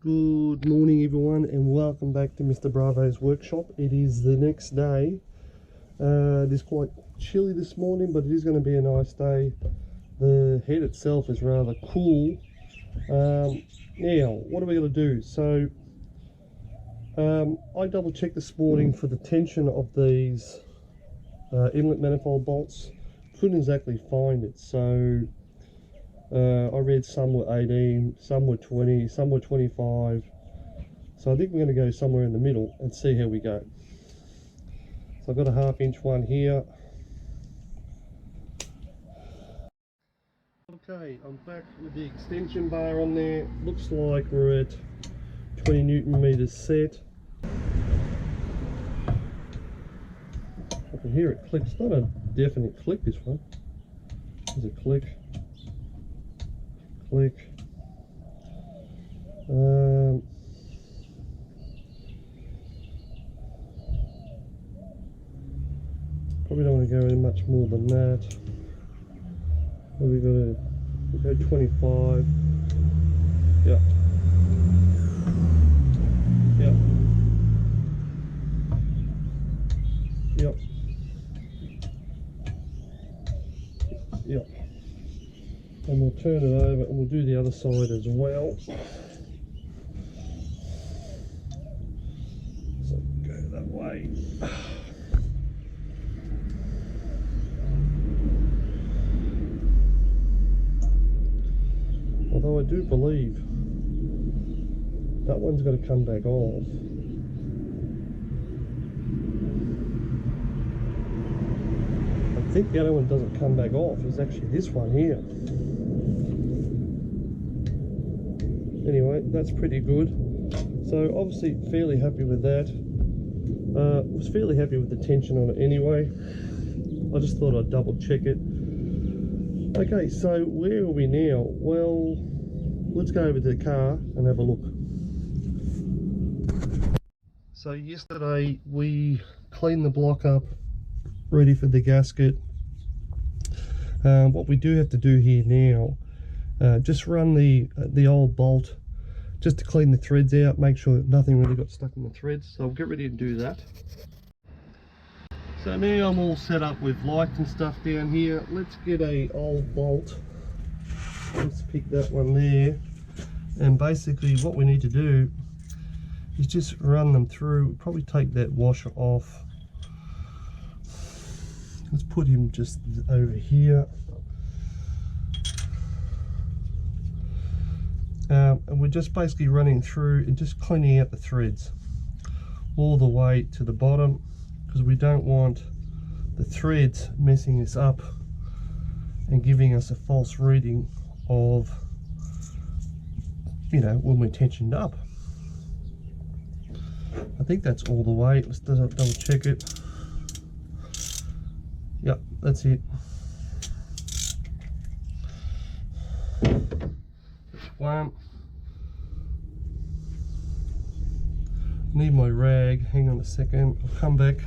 Good morning everyone and welcome back to Mr. Bravo's workshop. It is the next day. It is quite chilly this morning, but it is going to be a nice day. The head itself is rather cool. Now what are we going to do? So I double checked this morning for the tension of these inlet manifold bolts. Couldn't exactly find it, so I read some were 18, some were 20, some were 25. So I think we're going to go somewhere in the middle and see how we go. So I've got a 1/2 inch one here. Okay, I'm back with the extension bar on there. Looks like we're at 20 Newton meters set. I can hear it click. It's not a definite click, this one. There's a click. Click. Probably don't want to go any much more than that. What we got? We'll go 25. Yep. Yep. Yep. Yep. And we'll turn it over and we'll do the other side as well. So go that way. Although I do believe that one's got to come back off. I think the other one doesn't come back off. It's actually this one here. Anyway, that's pretty good. So obviously fairly happy with that. Was fairly happy with the tension on it anyway. I just thought I'd double check it. Okay, so where are we now? Well, let's go over to the car and have a look. So yesterday we cleaned the block up, ready for the gasket. What we do have to do here now, just run the old bolt just to clean the threads out, make sure that nothing really got stuck in the threads. So I'll get ready to do that. So now I'm all set up with lights and stuff down here. Let's get a old bolt. Let's pick that one there. And basically what we need to do is just run them through. Probably take that washer off. Let's put him just over here. And we're just basically running through and just cleaning out the threads all the way to the bottom, because we don't want the threads messing this up and giving us a false reading of, you know, when we're tensioned up. I think that's all the way. Let's double check it. Yep, that's it. One. Need my rag. Hang on a second. I'll come back.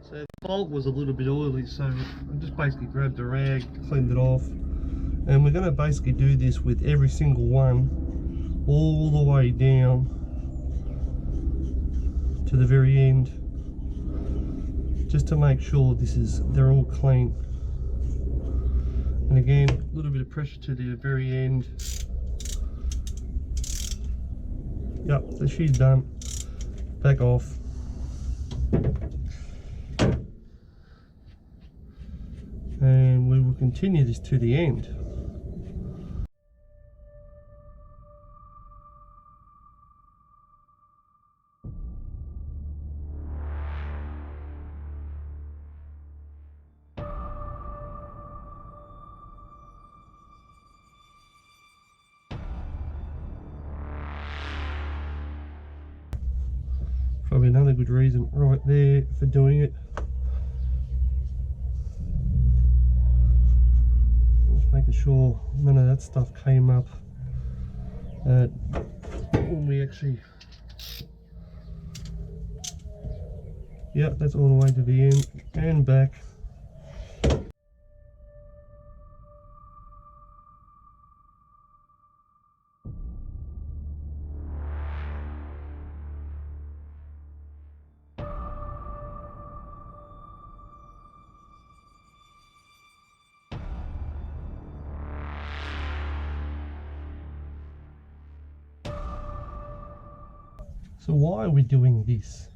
So the bolt was a little bit oily, so I just basically grabbed the rag, cleaned it off, and we're going to basically do this with every single one, all the way down to the very end, just to make sure they're all clean. And again, a little bit of pressure to the very end. Yep, so she's done. Back off. And we will continue this to the end. Probably another good reason right there for doing it. Just making sure none of that stuff came up when we actually... Yep, that's all the way to the end and back. So why are we doing this?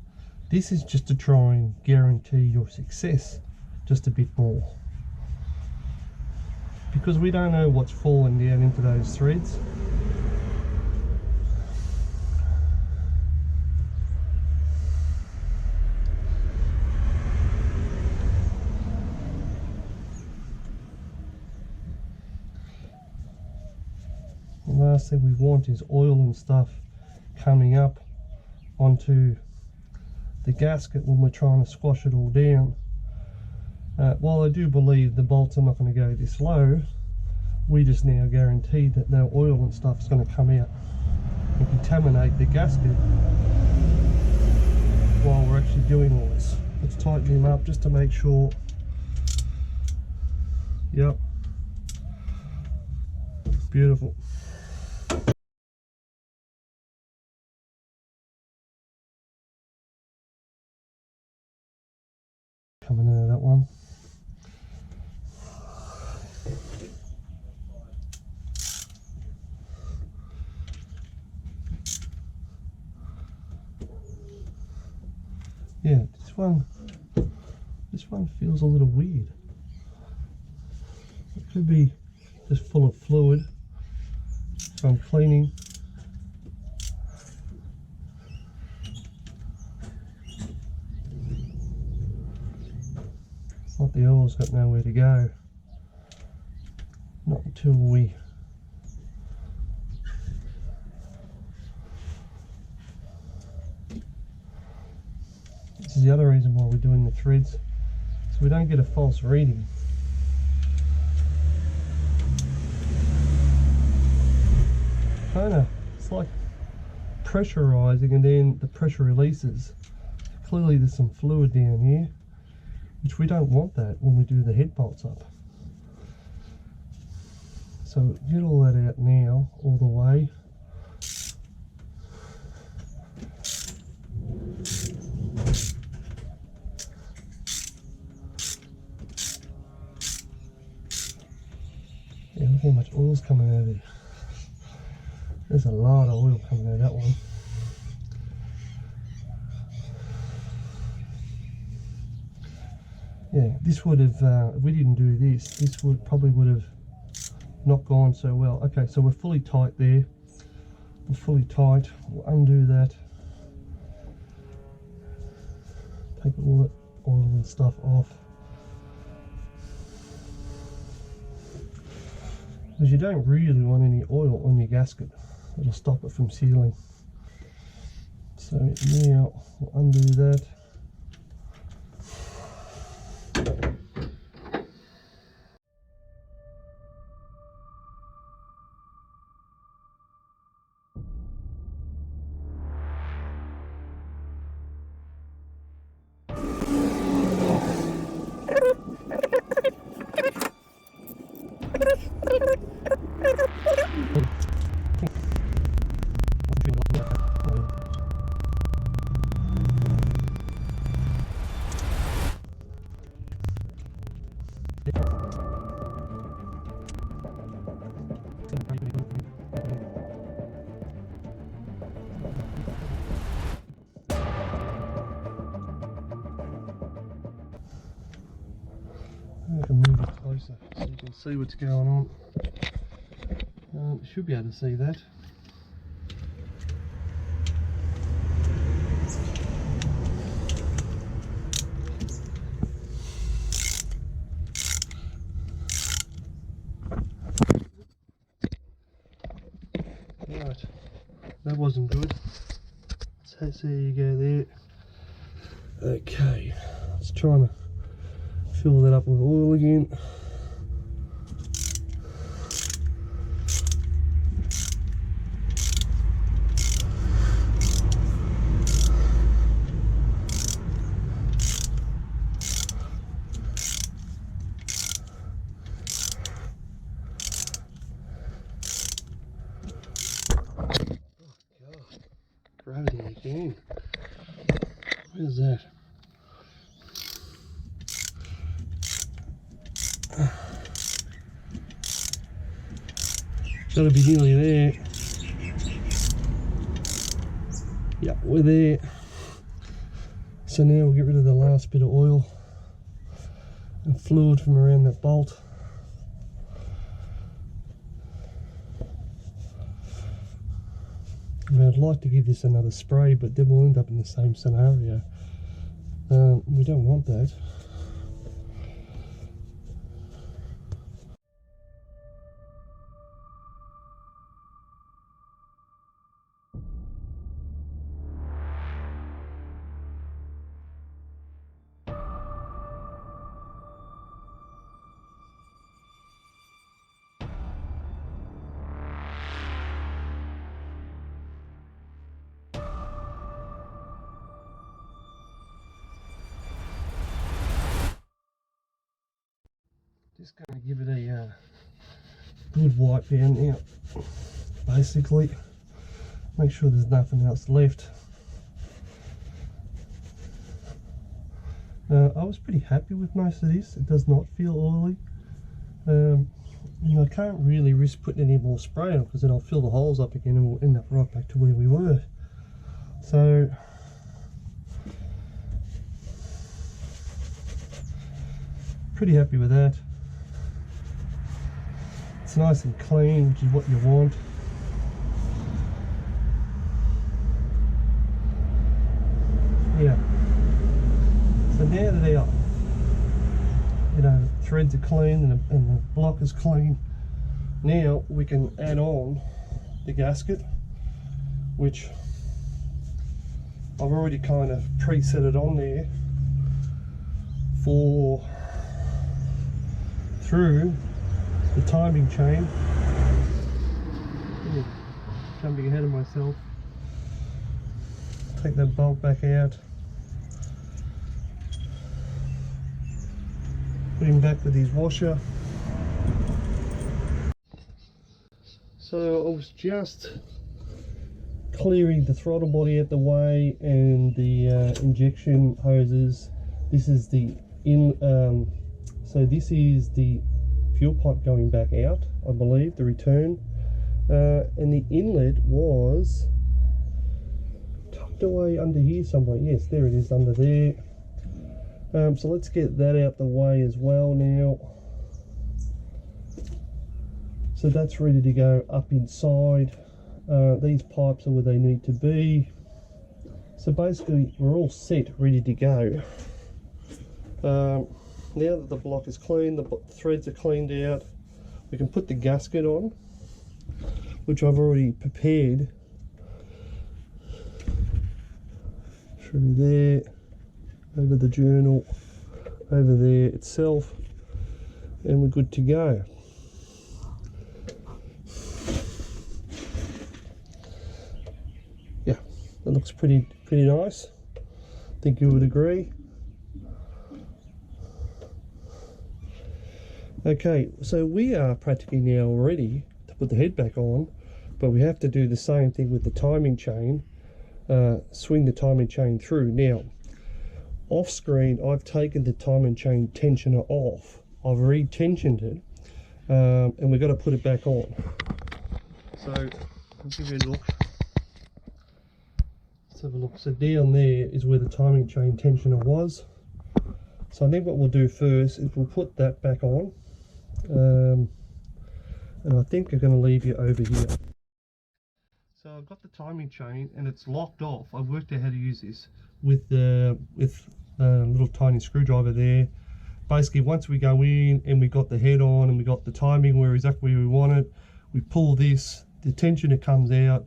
This is just to try and guarantee your success just a bit more. Because we don't know what's falling down into those threads. The last thing we want is oil and stuff coming up onto the gasket when we're trying to squash it all down. While I do believe the bolts are not going to go this low, we just now guarantee that no oil and stuff is going to come out and contaminate the gasket while we're actually doing all this. Let's tighten him up just to make sure. Yep, beautiful. Coming out of that one. Yeah, this one feels a little weird. It could be just full of fluid, so I'm cleaning. It's like the oil's got nowhere to go. Not until we this is the other reason why we're doing the threads, so we don't get a false reading. It's like pressurizing and then the pressure releases. Clearly there's some fluid down here, which we don't want that when we do the head bolts up. So get all that out now, all the way. Yeah, look how much oil's coming out of there. There's a lot of oil coming out of that one. Yeah, this would have, if we didn't do this, this probably would have not gone so well. Okay, so we're fully tight there. We're fully tight. We'll undo that. Take all that oil and stuff off. Because you don't really want any oil on your gasket. It'll stop it from sealing. So now we'll undo that. I can move it closer so you can see what's going on. You should be able to see that. Right, that wasn't good. So there you go there. Okay, let's try and fill that up with oil again. Gravity again. What is that? Got to be nearly there. Yeah, we're there. So now we'll get rid of the last bit of oil and fluid from around that bolt. I mean, I'd like to give this another spray, but then we'll end up in the same scenario. We don't want that. Just going to give it a good wipe down now, basically. Make sure there's nothing else left. I was pretty happy with most of this. It does not feel oily. You know, I can't really risk putting any more spray on because then I'll fill the holes up again and we'll end up right back to where we were. So pretty happy with that. It's nice and clean, which is what you want. Yeah. So now that our, you know, threads are clean and the block is clean, now we can add on the gasket, which I've already kind of preset it on there for through the timing chain. Ooh, jumping ahead of myself. Take that bolt back out. Put him back with his washer. So I was just clearing the throttle body out the way and the injection hoses. This is the so this is the fuel pipe going back out, I believe, the return, and the inlet was tucked away under here somewhere. Yes, there it is, under there. So let's get that out the way as well now. So that's ready to go up inside. These pipes are where they need to be. So basically we're all set, ready to go. Now that the block is clean, the threads are cleaned out, we can put the gasket on, which I've already prepared. Through there, over the journal, over there itself, and we're good to go. Yeah, that looks pretty nice. I think you would agree. Okay, so we are practically now ready to put the head back on, but we have to do the same thing with the timing chain, swing the timing chain through. Now, off screen, I've taken the timing chain tensioner off. I've re-tensioned it, and we've got to put it back on. So, I'll give you a look. Let's have a look. So down there is where the timing chain tensioner was. So I think what we'll do first is we'll put that back on. And I think I'm going to leave you over here. So I've got the timing chain and it's locked off. I've worked out how to use this with the little tiny screwdriver there. Basically, once we go in and we got the head on and we got the timing where exactly we want it, we pull this, the tensioner comes out,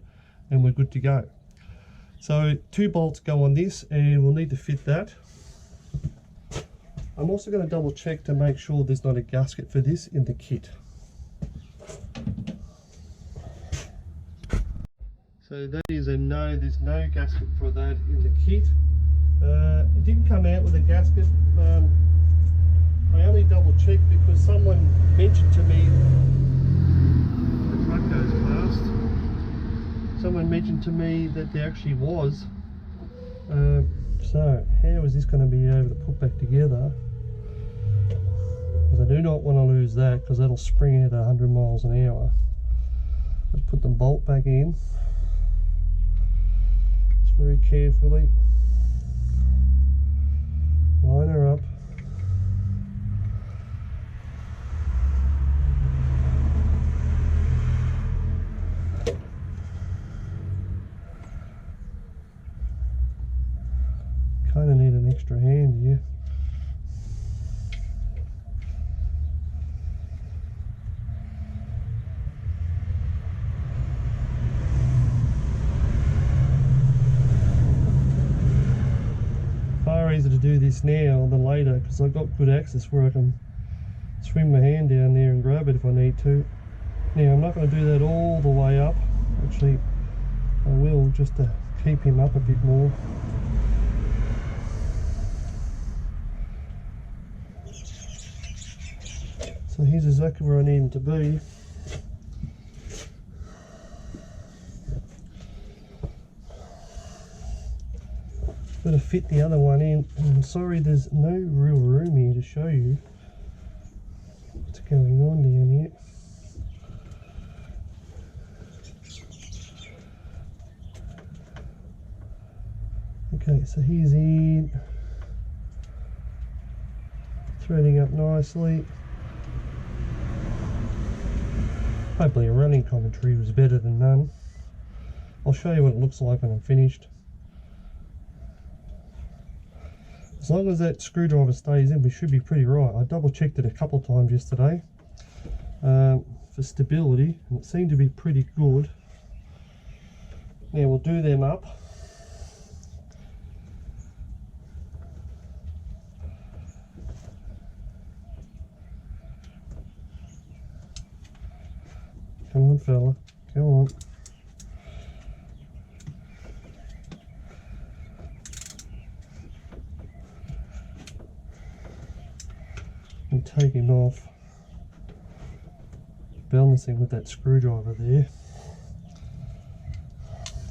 and we're good to go. So 2 bolts go on this, and we'll need to fit that. I'm also going to double check to make sure there's not a gasket for this in the kit. So that is a no, there's no gasket for that in the kit. It didn't come out with a gasket. I only double checked because someone mentioned to me, the truck goes past, someone mentioned to me that there actually was. So how is this going to be able to put back together? Because I do not want to lose that, because that'll spring out at 100 miles an hour. Let's put the bolt back in. Let's very carefully. Line her up. Kind of need an extra hand here. Far easier to do this now than later because I've got good access where I can swing my hand down there and grab it if I need to. Now I'm not going to do that all the way up. Actually, I will just to keep him up a bit more. So here's exactly where I need him to be. Got to fit the other one in. I'm sorry there's no real room here to show you what's going on down here. Okay, so he's in, threading up nicely. Hopefully a running commentary was better than none. I'll show you what it looks like when I'm finished. As long as that screwdriver stays in, we should be pretty right. I double checked it a couple of times yesterday for stability, and it seemed to be pretty good. Now we'll do them up. Come on, fella, come on. And take him off, balancing with that screwdriver there.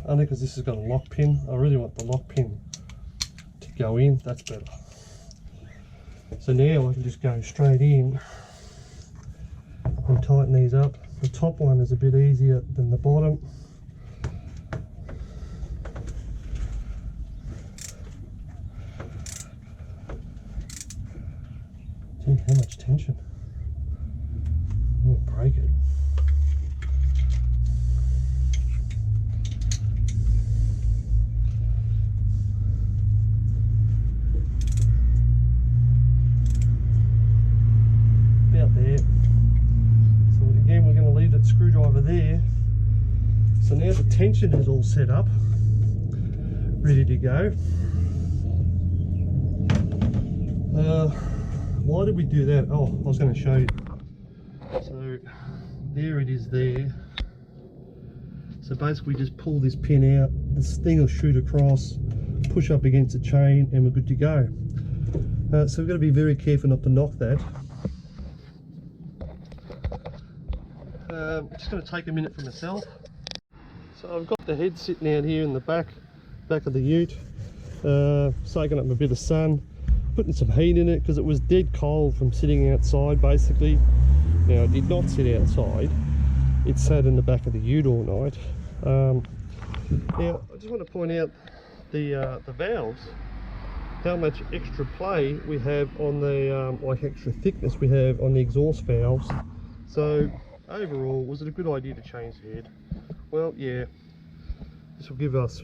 Only because this has got a lock pin. I really want the lock pin to go in, that's better. So now I can just go straight in and tighten these up. The top one is a bit easier than the bottom. Gee, how much tension. I'm gonna break it. About there. So again, we're going to leave that screwdriver there. So now the tension is all set up, ready to go. Why did we do that? Oh, I was going to show you. So there it is there. So basically just pull this pin out, this thing will shoot across, push up against the chain, and we're good to go. So we've got to be very careful not to knock that. I'm just going to take a minute for myself. So I've got the head sitting out here in the back of the ute, soaking up a bit of sun, putting some heat in it because it was dead cold from sitting outside basically. Now it did not sit outside, it sat in the back of the ute all night. Now I just want to point out the valves, how much extra play we have on the like extra thickness we have on the exhaust valves. So overall, was it a good idea to change the head? Well, yeah, this will give us,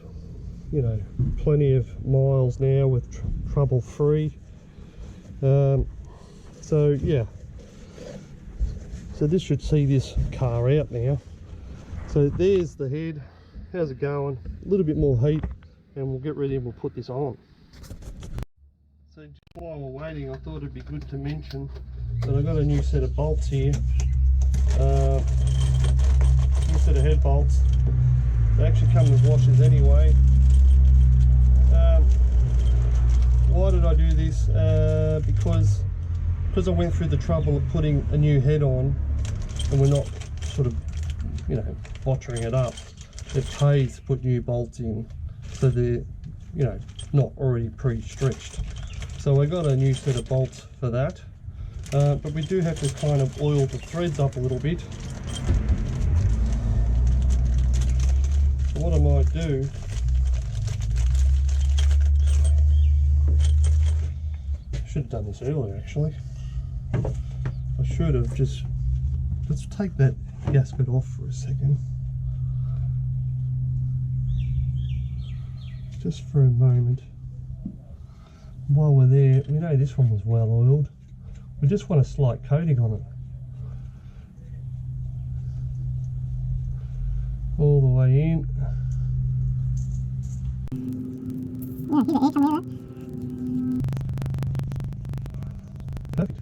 you know, plenty of miles now with trouble free. So yeah, so this should see this car out now. So there's the head. How's it going? A little bit more heat and we'll get ready and we'll put this on. So just while we're waiting, I thought it'd be good to mention that I got a new set of bolts here. New set of head bolts. They actually come with washers anyway. Why did I do this? Because I went through the trouble of putting a new head on, and we're not sort of, you know, botchering it up. It pays to put new bolts in, so they're, you know, not already pre-stretched. So I got a new set of bolts for that. But we do have to kind of oil the threads up a little bit. So what I might do should have done this earlier actually. I should have just, let's take that gasket off for a second. Just for a moment. While we're there, we know this one was well oiled. We just want a slight coating on it. All the way in. Yeah, see the air coming out. Perfect.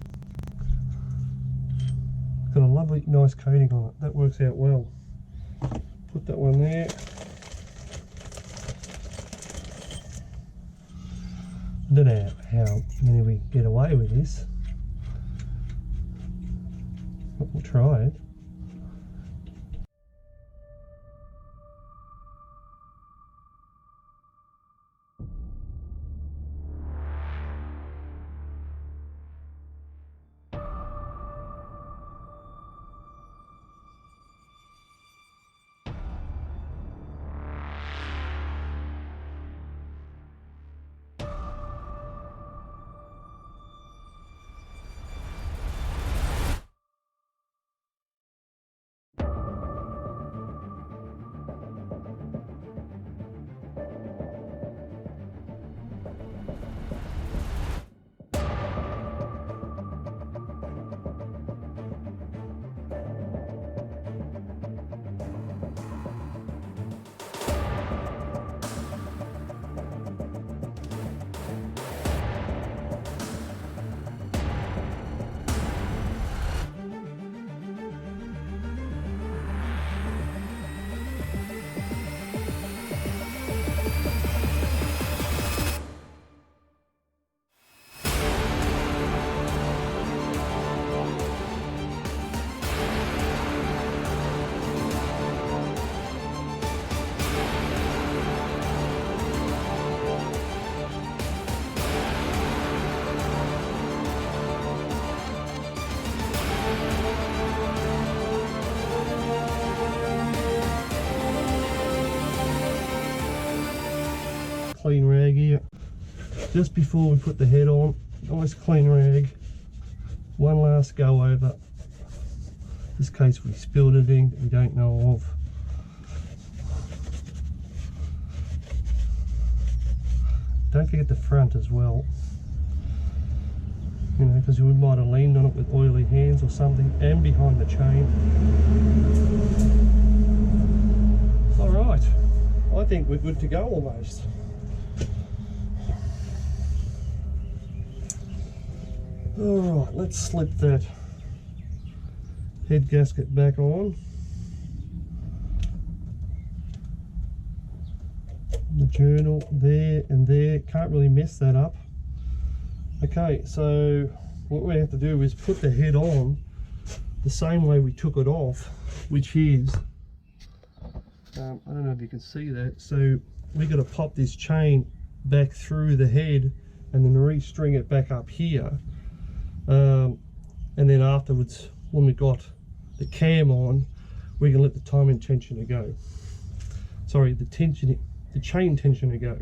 Got a lovely, nice coating on it. That works out well. Put that one there. I don't know how many we can get away with this, but we'll try it. Clean rag here just before we put the head on. Nice clean rag, one last go over, just in case we spilled anything that we don't know of. Don't forget the front as well, you know, because we might have leaned on it with oily hands or something, and behind the chain. Alright, I think we're good to go almost. Alright, let's slip that head gasket back on. The journal there and there, can't really mess that up. Okay, so what we have to do is put the head on the same way we took it off, which is, I don't know if you can see that, so we got to pop this chain back through the head and then restring it back up here. And then afterwards, when we got the cam on, we can let the timing tensioner go. Sorry, the chain tensioner go.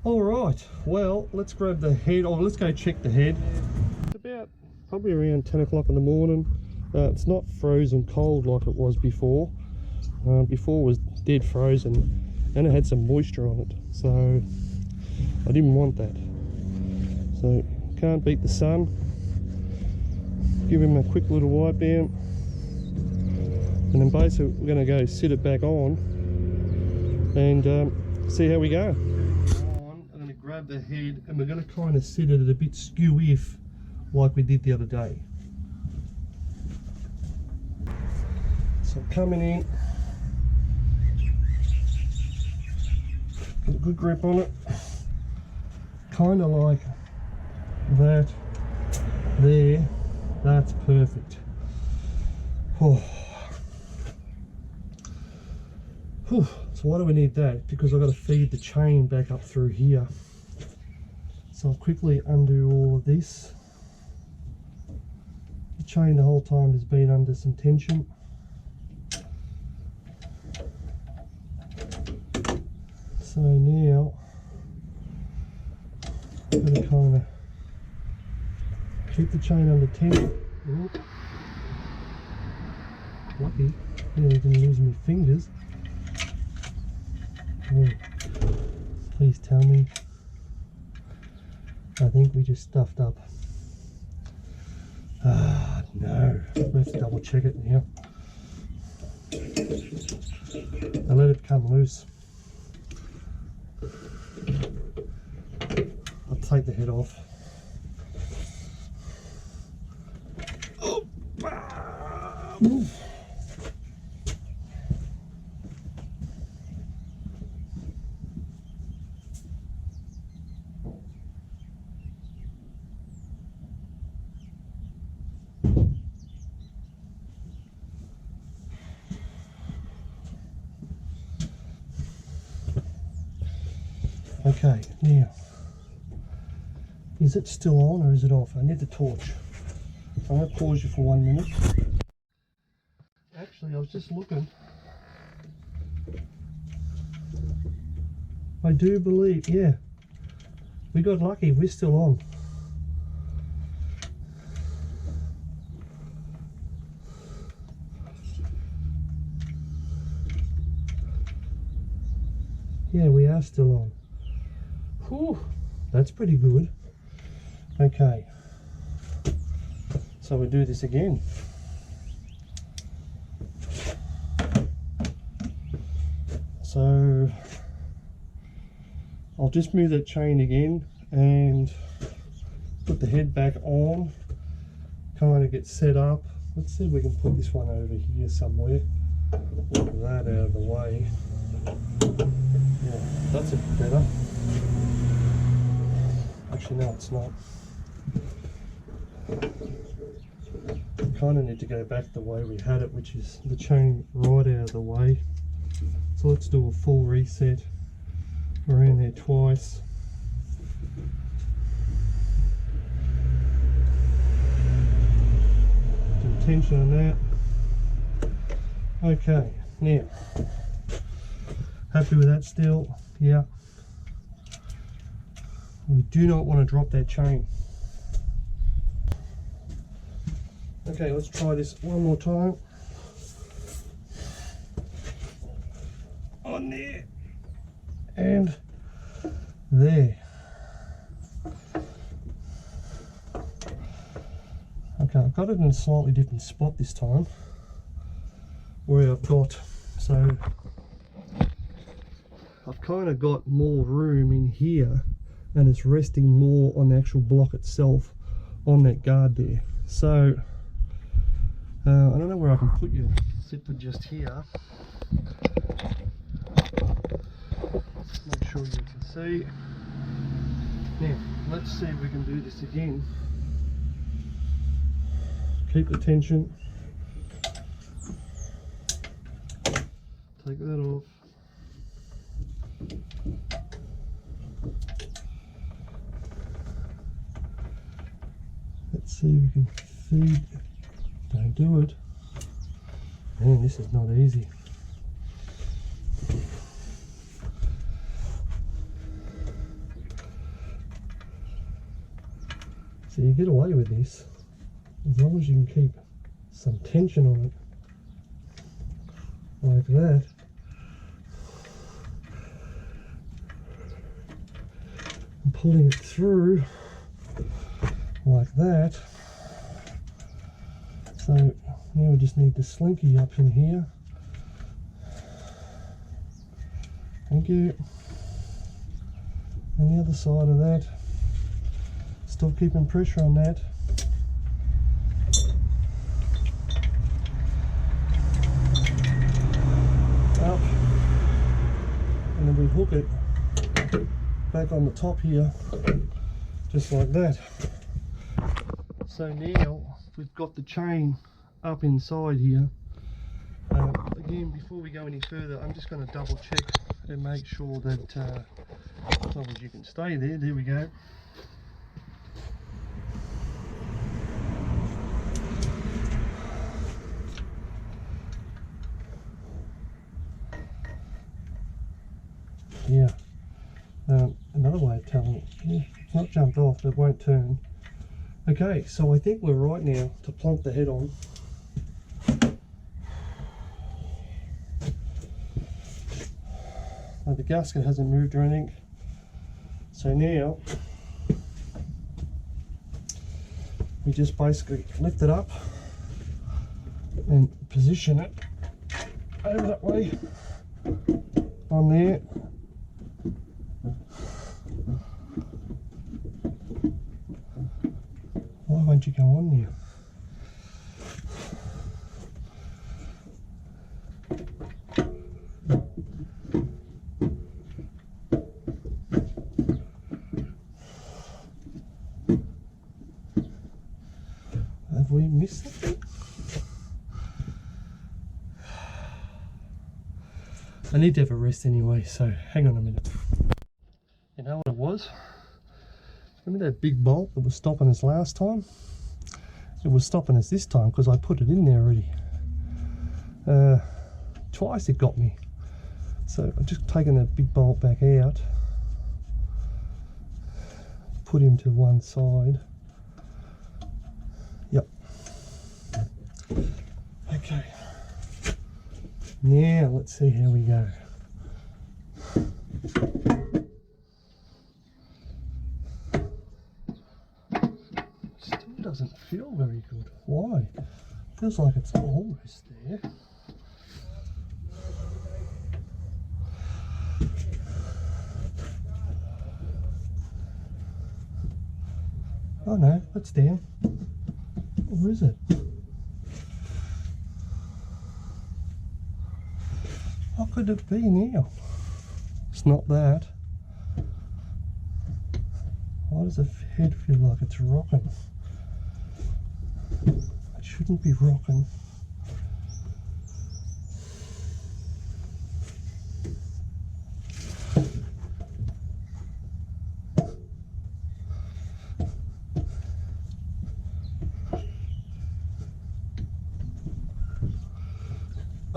All right, well, let's grab the head. Oh, let's go check the head. It's about probably around 10 o'clock in the morning. It's not frozen cold like it was before. Before it was dead frozen, and it had some moisture on it, so I didn't want that. So can't beat the sun. Give him a quick little wipe down, and then basically we're going to go sit it back on and see how we go. I'm going to grab the head and we're going to kind of sit it at a bit skew-if like we did the other day. So coming in, get a good grip on it, kind of like that there. That's perfect. Oh. Whew. So why do we need that? Because I've got to feed the chain back up through here. So I'll quickly undo all of this. The chain the whole time has been under some tension. So now I'm going to kind of Keep the chain under tension. Ooh. Lucky. Nearly didn't lose my fingers. Oh. Please tell me. I think we just stuffed up. Ah, no. Let's double check it now. I let it come loose. I'll take the head off. Oh. Ah. Okay, now, is it still on or is it off? I need the torch. I'm going to pause you for 1 minute. Actually, I was just looking. I do believe, yeah, we got lucky, we're still on. Yeah, we are still on. Whew, that's pretty good. Okay, so we do this again. So I'll just move that chain again and put the head back on, kind of get set up. Let's see if we can put this one over here somewhere. Get that out of the way. Yeah, that's a bit better. Actually, no, it's not. We kind of need to go back the way we had it, which is the chain right out of the way. So let's do a full reset around there twice. Some tension on that. Okay, now, happy with that still? Yeah. We do not want to drop that chain. Okay, let's try this one more time. On there. And there. Okay, I've got it in a slightly different spot this time. Where I've got, so I've kind of got more room in here and it's resting more on the actual block itself on that guard there. So I don't know where I can put you. Sit for just here. Make sure you can see. Now let's see if we can do this again. Keep the tension. Take that off. Let's see if we can feed. Don't do it. Man, this is not easy. So you get away with this as long as you can keep some tension on it, like that. And pulling it through like that. So now we just need the slinky up in here. Thank you. And the other side of that. Still keeping pressure on that. Up. And then we hook it back on the top here, just like that. So now we've got the chain up inside here. Again, before we go any further, I'm just going to double check and make sure that as long as you can stay there. There we go. Yeah. Another way of telling it, yeah, it's not jumped off, it won't turn. Okay, so I think we're right now to plunk the head on. The gasket hasn't moved or anything. So now we just basically lift it up and position it over that way on there. Why won't you go on now? Have we missed something? I need to have a rest anyway, so hang on a minute. You know what it was? Remember that big bolt that was stopping us last time? It was stopping us this time because I put it in there already. Twice it got me. So I've just taken that big bolt back out, put him to one side. Yep. Okay. Now let's see how we go. Still doesn't feel very good. Why? Feels like it's almost there. Oh no, that's down. Or is it? What could it be now? It's not that. Why does the head feel like it's rocking? It shouldn't be rocking.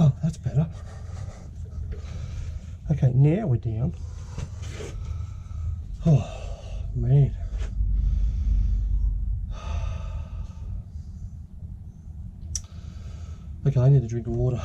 Oh, that's better. Okay, now we're down. Oh, man. Okay, I need a drink of water.